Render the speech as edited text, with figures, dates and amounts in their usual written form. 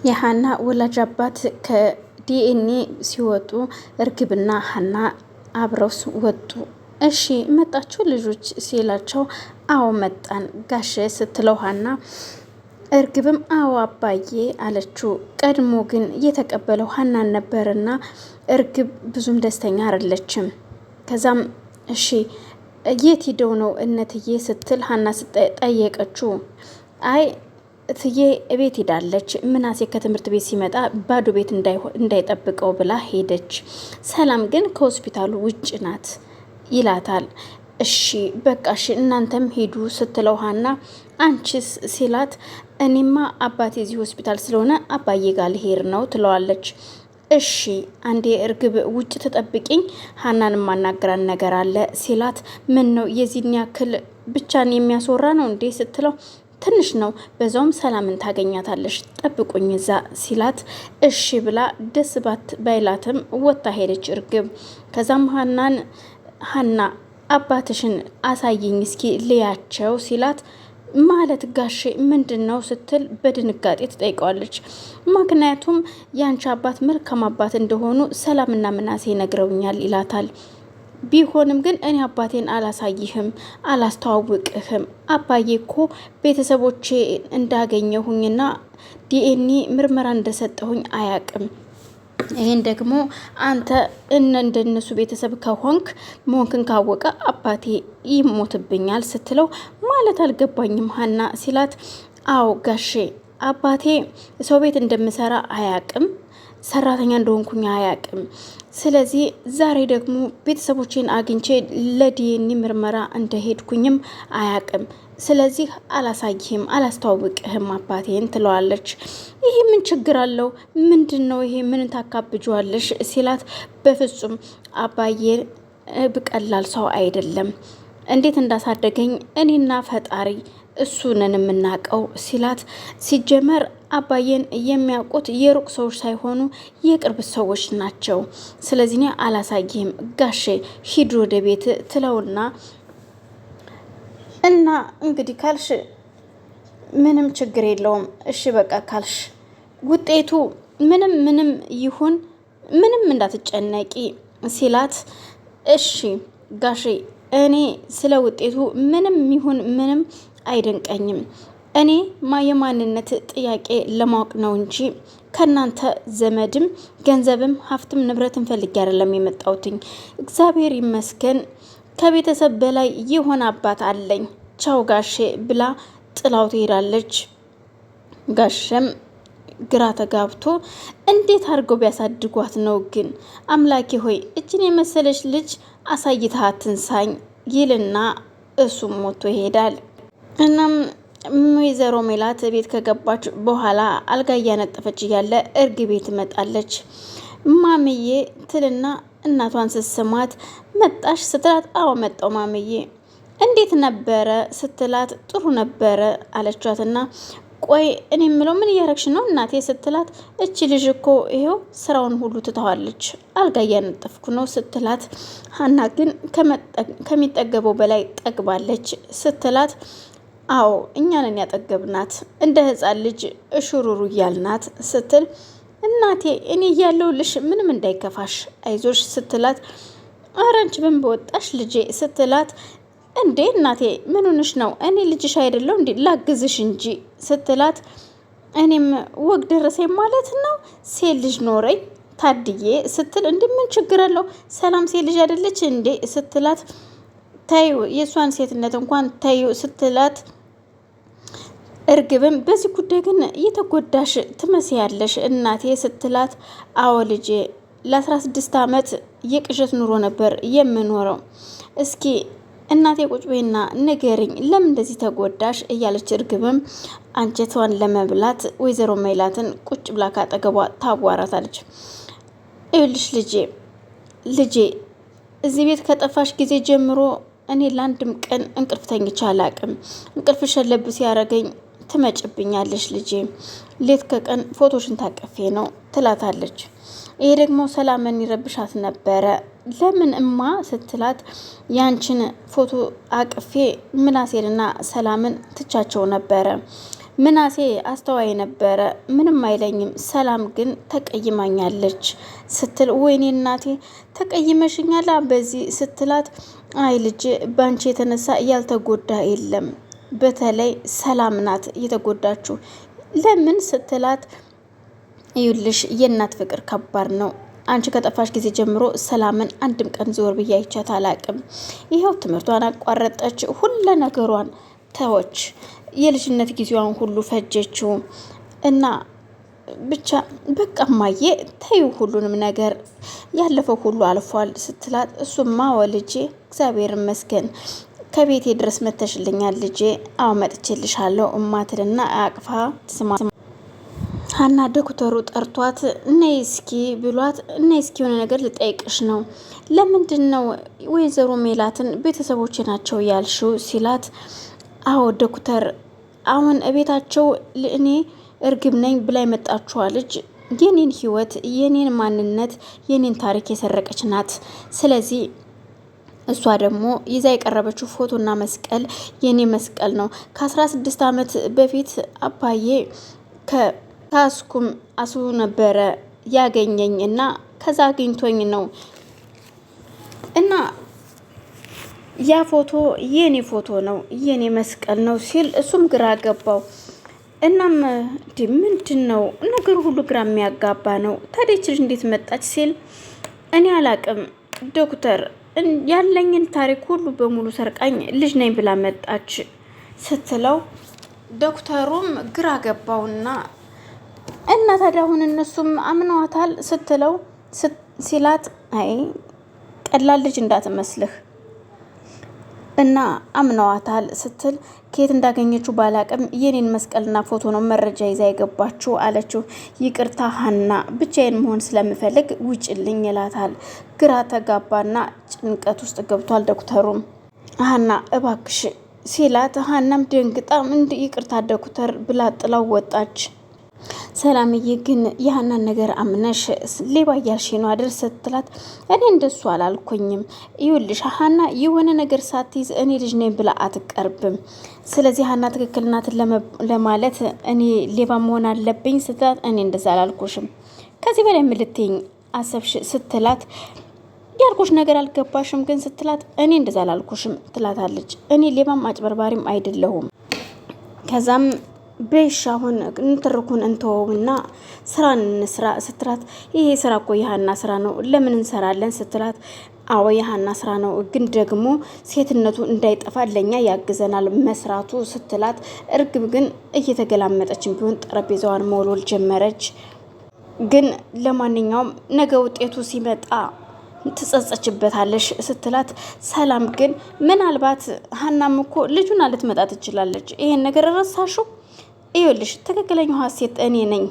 የሀና ወላጅ አባት ከዲኤንኤ ሲወጡ እርግብና ሀና አብረው ወጡ። እሺ መጣችሁ ልጆች ሲላቸው አዎ መጣን ጋሼ ስትለው ሀና እርግብም አዎ አባዬ አለችው። ቀድሞ ግን የተቀበለው ሀናን ነበርና እርግብ ብዙም ደስተኛ አይደለችም። ከዛም እሺ የት ሂደው ነው እነትዬ ስትል ሀና ጠየቀችው። አይ እትዬ ቤት ሄዳለች፣ ምናሴ ከትምህርት ቤት ሲመጣ ባዶ ቤት እንዳይጠብቀው ብላ ሄደች። ሰላም ግን ከሆስፒታሉ ውጭ ናት ይላታል። እሺ በቃ እሺ እናንተም ሄዱ ስትለው ሀና አንቺስ ሲላት እኔማ አባቴ እዚህ ሆስፒታል ስለሆነ አባዬ ጋር ልሄድ ነው ትለዋለች። እሺ አንዴ እርግብ ውጭ ተጠብቂኝ ሀናን ማናገራን ነገር አለ ሲላት ምን ነው የዚህን ያክል ብቻን የሚያስወራ ነው እንዴ ስትለው ትንሽ ነው በዛውም ሰላምን ታገኛታለሽ ጠብቁኝ እዛ ሲላት እሺ ብላ ደስ ባይላትም ወጣ ሄደች እርግብ። ከዛም ሀና አባትሽን አሳይኝ እስኪ ልያቸው ሲላት ማለት ጋሼ ምንድን ነው ስትል በድንጋጤ ትጠይቀዋለች። ምክንያቱም ያንቺ አባት መልካም አባት እንደሆኑ ሰላምና ምናሴ ነግረውኛል ይላታል። ቢሆንም ግን እኔ አባቴን አላሳይህም አላስተዋውቅህም አባዬ እኮ ቤተሰቦቼ እንዳገኘሁኝና ዲኤንኤ ምርመራ እንደሰጠሁኝ አያቅም። ይህን ደግሞ አንተ እንደነሱ ቤተሰብ ከሆንክ መሆንክን ካወቀ አባቴ ይሞትብኛል ስትለው ማለት አልገባኝም ሀና ሲላት አዎ ጋሼ አባቴ ሰው ቤት እንደምሰራ አያቅም፣ ሰራተኛ እንደሆንኩኝ አያቅም። ስለዚህ ዛሬ ደግሞ ቤተሰቦቼን አግኝቼ ለዲኤንኤ ምርመራ እንደሄድኩኝም አያቅም። ስለዚህ አላሳይህም አላስተዋውቅህም አባቴን ትለዋለች። ይሄ ምን ችግር አለው? ምንድን ነው ይሄ? ምን ታካብጇለሽ? ሲላት በፍጹም አባዬ ብቀላል ሰው አይደለም፣ እንዴት እንዳሳደገኝ እኔና ፈጣሪ እሱንን የምናውቀው ሲላት ሲጀመር አባዬን የሚያውቁት የሩቅ ሰዎች ሳይሆኑ የቅርብ ሰዎች ናቸው። ስለዚህ እኔ አላሳይህም ጋሼ ሂድ ወደ ቤት ትለውና እና እንግዲህ ካልሽ ምንም ችግር የለውም እሺ በቃ ካልሽ ውጤቱ ምንም ይሁን ምንም እንዳትጨነቂ ሲላት እሺ ጋሼ እኔ ስለ ውጤቱ ምንም ይሁን ምንም አይደንቀኝም። እኔ የማንነት ጥያቄ ለማወቅ ነው እንጂ ከናንተ ዘመድም ገንዘብም ሀብትም ንብረትም ፈልጌ አይደለም የመጣሁትኝ። እግዚአብሔር ይመስገን ከቤተሰብ በላይ የሆነ አባት አለኝ። ቻው ጋሼ ብላ ጥላው ትሄዳለች። ጋሸም ግራ ተጋብቶ እንዴት አድርገው ቢያሳድጓት ነው ግን አምላኬ ሆይ እችን የመሰለች ልጅ አሳይተሃት ትንሳኝ ይልና እሱም ሞቶ ይሄዳል። እናም ወይዘሮ ሜላት ቤት ከገባች በኋላ አልጋ እያነጠፈች እያለ እርግቤ ትመጣለች። ማምዬ ትልና እናቷን ስትስማት መጣሽ ስትላት አዎ መጣው ማምዬ እንዴት ነበረ ስትላት ጥሩ ነበረ አለቻትና ቆይ እኔ የምለው ምን እያረግሽ ነው እናቴ ስትላት እቺ ልጅ እኮ ይሄው ስራውን ሁሉ ትተዋለች አልጋ እያነጠፍኩ ነው ስትላት ሀና ግን ከሚጠገበው በላይ ጠግባለች ስትላት አዎ እኛንን ያጠገብናት እንደ ህፃን ልጅ እሹሩሩ እያልናት ስትል እናቴ እኔ እያለሁልሽ ምንም እንዳይከፋሽ አይዞሽ ስትላት ኧረ አንቺ ምን በወጣሽ ልጄ ስትላት እንዴ እናቴ ምን ሆነሽ ነው እኔ ልጅሽ አይደለሁ እንዴ ላግዝሽ እንጂ ስትላት እኔም ወግ ደረሰኝ ማለት ነው ሴት ልጅ ኖረኝ ታድዬ ስትል እንዴ ምን ችግር አለው ሰላም ሴት ልጅ አይደለች እንዴ ስትላት ታዩ የሷን ሴትነት እንኳን ታዩ ስትላት እርግብም በዚህ ጉዳይ ግን እየተጎዳሽ ትመስያለሽ እናቴ ስትላት አዎ ልጄ ለ16 ዓመት የቅዠት ኑሮ ነበር የምኖረው። እስኪ እናቴ ቁጭ በይና ንገሪኝ ለምን እንደዚህ ተጎዳሽ እያለች እርግብም አንጀቷን ለመብላት ወይዘሮ ሜላትን ቁጭ ብላ ካጠገቧ ታዋራታለች። ይኸውልሽ ልጄ እዚህ ቤት ከጠፋሽ ጊዜ ጀምሮ እኔ ለአንድም ቀን እንቅልፍ ተኝቼ አላቅም። እንቅልፍ ሸለብ ሲያረገኝ ትመጭብኛለሽ ልጄ ሌት ከቀን ፎቶሽን ታቀፌ ነው ትላታለች። ይሄ ደግሞ ሰላምን ይረብሻት ነበረ። ለምን እማ ስትላት ያንቺን ፎቶ አቅፌ ምናሴንና ሰላምን ትቻቸው ነበረ። ምናሴ አስተዋይ ነበረ፣ ምንም አይለኝም። ሰላም ግን ተቀይማኛለች ስትል ወይኔ እናቴ ተቀይመሽኛላ በዚህ ስትላት፣ አይ ልጅ ባንቺ የተነሳ ያልተጎዳ የለም፣ በተለይ ሰላም ናት የተጎዳችሁ። ለምን ስትላት፣ ይኸውልሽ የእናት ፍቅር ከባድ ነው። አንቺ ከጠፋሽ ጊዜ ጀምሮ ሰላምን አንድም ቀን ዞር ብዬ አይቻት አላቅም። ይኸው ትምህርቷን አቋረጠች፣ ሁለ ነገሯን ተወች፣ የልጅነት ጊዜዋን ሁሉ ፈጀችው እና ብቻ በቃ እማዬ ተይው ሁሉንም ነገር ያለፈው ሁሉ አልፏል ስትላት፣ እሱማ ወልጄ እግዚአብሔር ይመስገን ከቤቴ ድረስ መተሽልኛል ልጄ፣ አዎ መጥቼልሻለሁ እማትልና አቅፋ ስማ ሀና ዶክተሩ ጠርቷት ነይ እስኪ ብሏት፣ ነይ እስኪ የሆነ ነገር ልጠይቅሽ ነው። ለምንድን ነው ወይዘሮ ሜላትን ቤተሰቦች ናቸው ያልሽው ሲላት፣ አዎ ዶክተር አሁን እቤታቸው እኔ እርግብ ነኝ ብላ የመጣችዋ ልጅ የኔን ህይወት፣ የኔን ማንነት፣ የኔን ታሪክ የሰረቀች ናት። ስለዚህ እሷ ደግሞ ይዛ የቀረበችው ፎቶና መስቀል የኔ መስቀል ነው። ከ16 ዓመት በፊት አባዬ ከአስኩም አሱ ነበረ ያገኘኝ እና ከዛ አግኝቶኝ ነው እና ያ ፎቶ የኔ ፎቶ ነው፣ የኔ መስቀል ነው ሲል እሱም ግራ ገባው። እናም ምንድን ነው ነገሩ ሁሉ ግራ የሚያጋባ ነው። ታዲያ ይች ልጅ እንዴት መጣች ሲል፣ እኔ አላቅም ዶክተር ያለኝን ታሪክ ሁሉ በሙሉ ሰርቃኝ ልጅ ነኝ ብላ መጣች ስትለው፣ ዶክተሩም ግራ ገባውና እና ታዲያ አሁን እነሱም አምነዋታል ስትለው ሲላት፣ አይ ቀላል ልጅ እንዳትመስልህ እና አምነዋታል ስትል፣ ከየት እንዳገኘችው ባላቅም የኔን መስቀልና ፎቶ ነው መረጃ ይዛ የገባችው አለችው። ይቅርታ ሀና ብቻዬን መሆን ስለምፈልግ ውጭልኝ ይላታል። ግራ ተጋባና ጭንቀት ውስጥ ገብቷል ዶክተሩም። ሀና እባክሽ ሲላት፣ ሀናም ደንግጣ ይቅርታ ዶክተር ብላ ጥላው ወጣች። ሰላምዬ ግን ያህናን ነገር አምነሽ ሌባ እያልሽ ነው አይደል ስትላት፣ እኔ እንደሱ አላልኩኝም። ይኸውልሽ ሀና የሆነ ነገር ሳትይዝ እኔ ልጅ ነኝ ብላ አትቀርብም። ስለዚህ ሀና ትክክል ናት ለማለት እኔ ሌባ መሆን አለብኝ ስትላት፣ እኔ እንደዛ አላልኩሽም። ከዚህ በላይ ምን ልትይኝ አሰብሽ ስትላት፣ ያልኩሽ ነገር አልገባሽም ግን ስትላት፣ እኔ እንደዛ አላልኩሽም ትላታለች። እኔ ሌባም አጭበርባሪም አይደለሁም። ከዛም በሻሁን እንትርኩን እንተውና ስራ እንስራ ስትላት፣ ይሄ ስራ እኮ የሀና ስራ ነው ለምን እንሰራለን ስትላት፣ አዎ የሀና ስራ ነው ግን ደግሞ ሴትነቱ እንዳይጠፋ ለኛ ያግዘናል መስራቱ ስትላት፣ እርግብ ግን እየተገላመጠችን ቢሆን ጠረጴዛዋን መወልወል ጀመረች። ግን ለማንኛውም ነገ ውጤቱ ሲመጣ ትጸጸችበታለሽ ስትላት፣ ሰላም ግን ምናልባት ሀናም እኮ ልጁን ልትመጣ ትችላለች፣ ይሄን ነገር ረሳሽው? ይኸውልሽ ትክክለኛው ሀሴት እኔ ነኝ